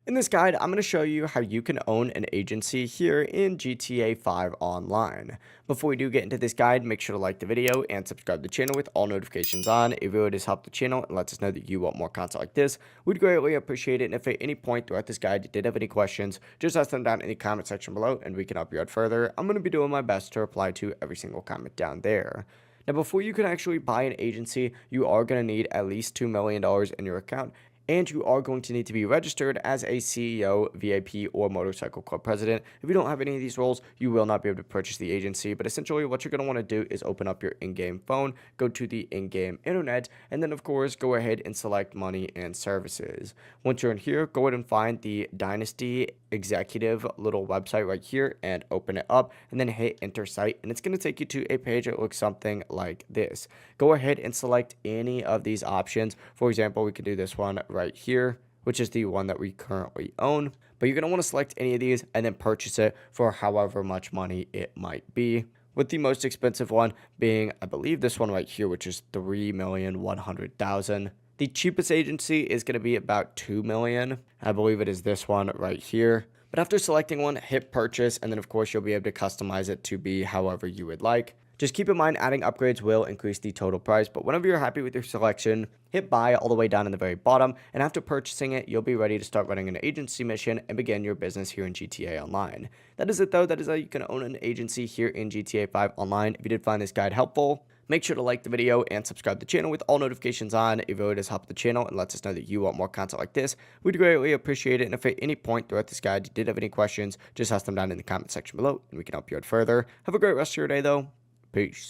In this guide, I'm going to show you how you can own an agency here in GTA 5 Online. Before we do get into this guide, make sure to like the video and subscribe to the channel with all notifications on. It really does help the channel and lets us know that you want more content like this. We'd greatly appreciate it, and if at any point throughout this guide you did have any questions, just ask them down in the comment section below and we can help you out further. I'm going to be doing my best to reply to every single comment down there. Now, before you can actually buy an agency, you are going to need at least $2 million in your account, and you are going to need to be registered as a CEO, VIP, or motorcycle club president. If you don't have any of these roles, you will not be able to purchase the agency. But essentially, what you're going to want to do is open up your in-game phone, go to the in-game internet, and then, of course, go ahead and select money and services. Once you're in here, go ahead and find the Dynasty Executive little website right here and open it up, and then hit enter site, and it's going to take you to a page that looks something like this. Go ahead and select any of these options. For example, we could do this one right here, which is the one that we currently own, but you're going to want to select any of these and then purchase it for however much money it might be, with the most expensive one being, I believe, this one right here, which is 3,100,000. The cheapest agency is going to be about 2 million. I believe it is this one right here. But after selecting one, hit purchase, and then of course you'll be able to customize it to be however you would like. Just keep in mind, adding upgrades will increase the total price, but whenever you're happy with your selection, hit buy all the way down in the very bottom, and after purchasing it, you'll be ready to start running an agency mission and begin your business here in GTA Online. That is it though. That is how you can own an agency here in GTA 5 Online. If you did find this guide helpful, make sure to like the video and subscribe to the channel with all notifications on. It really does help the channel and lets us know that you want more content like this. We'd greatly appreciate it. And if at any point throughout this guide you did have any questions, just ask them down in the comment section below and we can help you out further. Have a great rest of your day though. Peace.